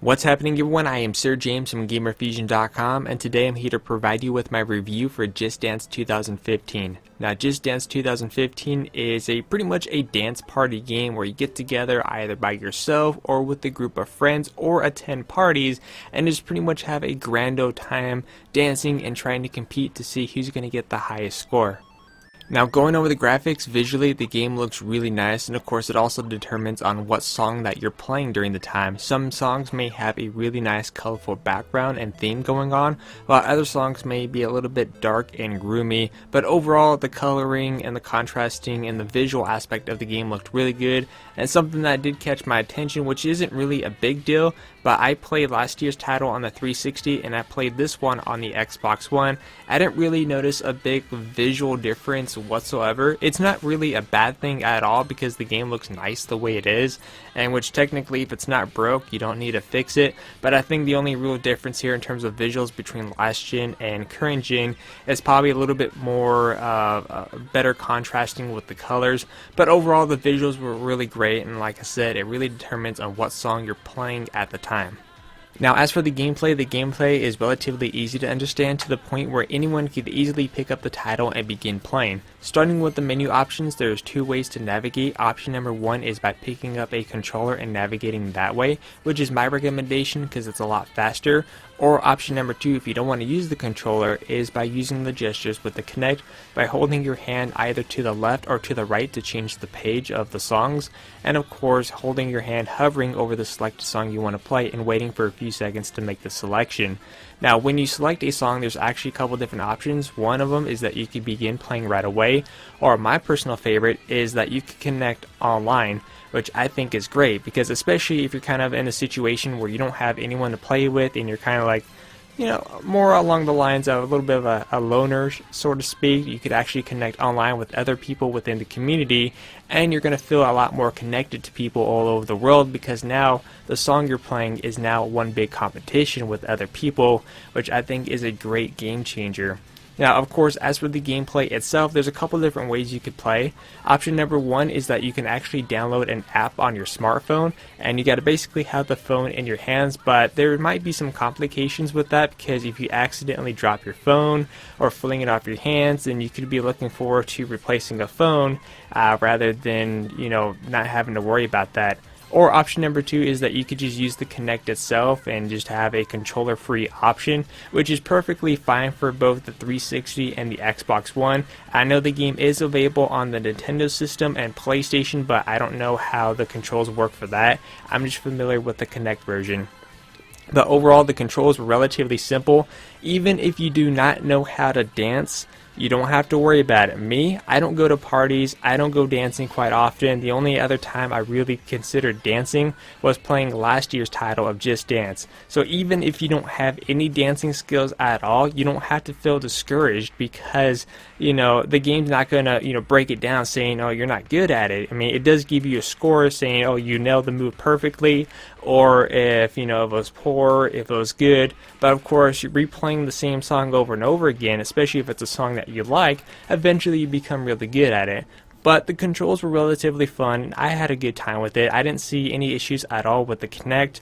What's happening, everyone? I am Sir James from Gamerfuzion.com, and today I'm here to provide you with my review for Just Dance 2015. Now, Just Dance 2015 is pretty much a dance party game where you get together either by yourself or with a group of friends or attend parties and just pretty much have a grand old time dancing and trying to compete to see who's going to get the highest score. Now, going over the graphics, visually the game looks really nice, and of course it also determines on what song that you're playing during the time. Some songs may have a really nice colorful background and theme going on, while other songs may be a little bit dark and gloomy, but overall the coloring and the contrasting and the visual aspect of the game looked really good, and something that did catch my attention, which isn't really a big deal, but I played last year's title on the 360 and I played this one on the Xbox One. I didn't really notice a big visual difference whatsoever. It's not really a bad thing at all because the game looks nice the way it is, and which technically if it's not broke you don't need to fix it, but I think the only real difference here in terms of visuals between last gen and current gen is probably a little bit more better contrasting with the colors, but overall the visuals were really great, and like I said, it really determines on what song you're playing at the time. Now, as for the gameplay is relatively easy to understand to the point where anyone could easily pick up the title and begin playing. Starting with the menu options, there's two ways to navigate. Option number one is by picking up a controller and navigating that way, which is my recommendation because it's a lot faster. Or option number two, if you don't want to use the controller, is by using the gestures with the Kinect by holding your hand either to the left or to the right to change the page of the songs, and of course holding your hand hovering over the selected song you want to play and waiting for a few seconds to make the selection. Now, when you select a song, there's actually a couple different options. One of them is that you can begin playing right away, or my personal favorite is that you can connect online, which I think is great because especially if you're kind of in a situation where you don't have anyone to play with and you're kind of like, you know, more along the lines of a little bit of a loner, so to speak, you could actually connect online with other people within the community, and you're going to feel a lot more connected to people all over the world because now the song you're playing is now one big competition with other people, which I think is a great game changer. Now, of course, as for the gameplay itself, there's a couple different ways you could play. Option number one is that you can actually download an app on your smartphone, and you got to basically have the phone in your hands, but there might be some complications with that because if you accidentally drop your phone or fling it off your hands, then you could be looking forward to replacing a phone rather than, you know, not having to worry about that. Or option number two is that you could just use the Kinect itself and just have a controller-free option, which is perfectly fine for both the 360 and the Xbox One. I know the game is available on the Nintendo system and PlayStation, but I don't know how the controls work for that. I'm just familiar with the Kinect version. But overall, the controls were relatively simple. Even if you do not know how to dance, you don't have to worry about it. Me, I don't go to parties, I don't go dancing quite often. The only other time I really considered dancing was playing last year's title of Just Dance. So even if you don't have any dancing skills at all, you don't have to feel discouraged because, you know, the game's not going to, you know, break it down saying, oh, you're not good at it. I mean, it does give you a score saying, oh, you nailed the move perfectly, or if, you know, if it was poor, if it was good. But of course, you're replaying the same song over and over again, especially if it's a song that you like, eventually you become really good at it. But the controls were relatively fun, and I had a good time with it. I didn't see any issues at all with the Kinect,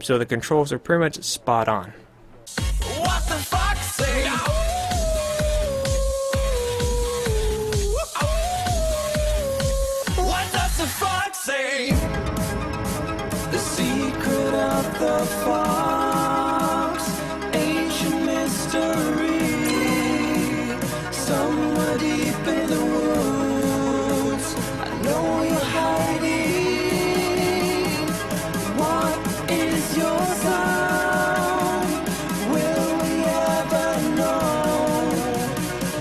so the controls are pretty much spot on. What the fuck, say? What does the fuck say? The secret of the fox, ancient mystery. Somewhere deep in the woods, I know you're hiding. What is your sound? Will we ever know?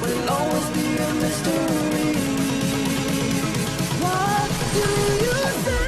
Will always be a mystery. What do you say?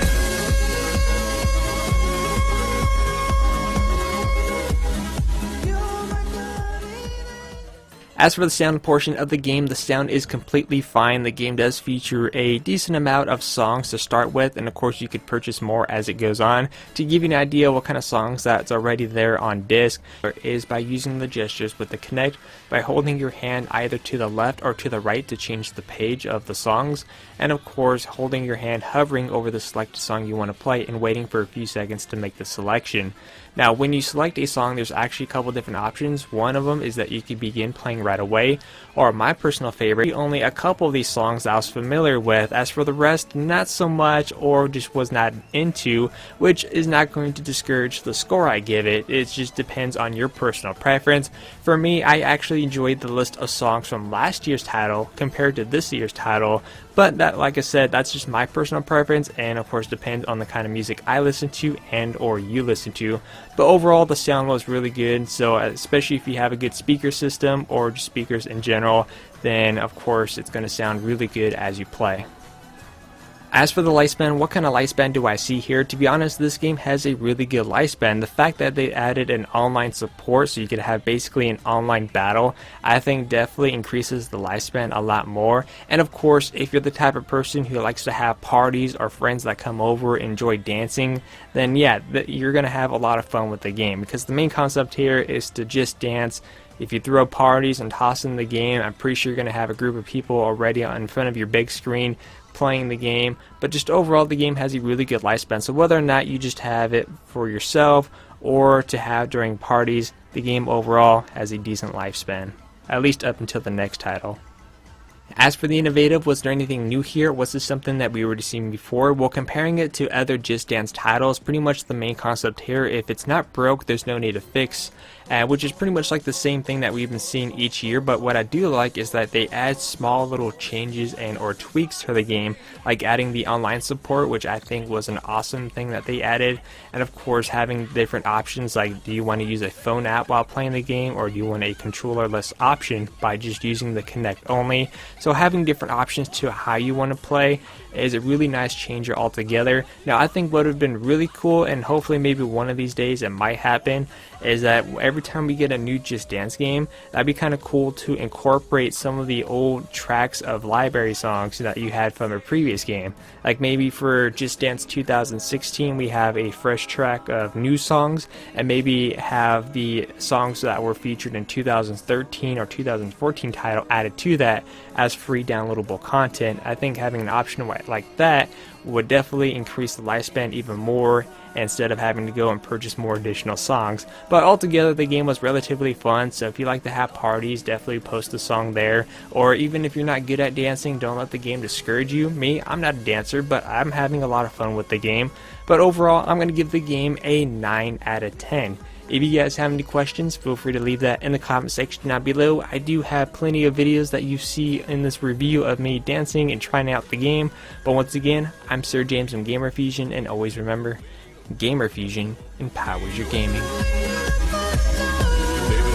As for the sound portion of the game, the sound is completely fine. The game does feature a decent amount of songs to start with, and of course you could purchase more as it goes on. To give you an idea what kind of songs that's already there on disc is by using the gestures with the Kinect, by holding your hand either to the left or to the right to change the page of the songs, and of course holding your hand hovering over the selected song you want to play and waiting for a few seconds to make the selection. Now when you select a song, there's actually a couple different options. One of them is that you can begin playing right away, or my personal favorite, only a couple of these songs I was familiar with. As for the rest, not so much, or just was not into, which is not going to discourage the score I give it. It just depends on your personal preference. For me, I actually enjoyed the list of songs from last year's title compared to this year's title, but that, like I said, that's just my personal preference, and of course depends on the kind of music I listen to and or you listen to. But overall the sound was really good, so especially if you have a good speaker system or just speakers in general, then of course it's going to sound really good as you play. As for the lifespan, what kind of lifespan do I see here? To be honest, this game has a really good lifespan. The fact that they added an online support so you could have basically an online battle, I think definitely increases the lifespan a lot more. And of course, if you're the type of person who likes to have parties or friends that come over, enjoy dancing, then yeah, you're going to have a lot of fun with the game, because the main concept here is to just dance. If you throw parties and toss in the game, I'm pretty sure you're going to have a group of people already in front of your big screen playing the game. But just overall, the game has a really good lifespan, so whether or not you just have it for yourself or to have during parties, the game overall has a decent lifespan, at least up until the next title. As for the innovative, was there anything new here? Was this something that we were seeing before? Well, comparing it to other Just Dance titles, pretty much the main concept here, if it's not broke, there's no need to fix, which is pretty much like the same thing that we've been seeing each year. But what I do like is that they add small little changes and or tweaks to the game, like adding the online support, which I think was an awesome thing that they added, and of course having different options, like do you want to use a phone app while playing the game, or do you want a controllerless option by just using the Kinect only. So having different options to how you want to play is a really nice changer altogether. Now I think what would have been really cool, and hopefully maybe one of these days it might happen, is that every time we get a new Just Dance game, that'd be kind of cool to incorporate some of the old tracks of library songs that you had from a previous game. Like maybe for Just Dance 2016 we have a fresh track of new songs, and maybe have the songs that were featured in 2013 or 2014 title added to that as free downloadable content. I think having an option like that would definitely increase the lifespan even more, instead of having to go and purchase more additional songs. But altogether the game was relatively fun, so if you like to have parties, definitely post a song there. Or even if you're not good at dancing, don't let the game discourage you. Me, I'm not a dancer, but I'm having a lot of fun with the game. But overall, I'm going to give the game a 9 out of 10. If you guys have any questions, feel free to leave that in the comment section down below. I do have plenty of videos that you see in this review of me dancing and trying out the game. But once again, I'm Sir James from Gamerfuzion, and always remember, Gamerfuzion empowers your gaming. Baby,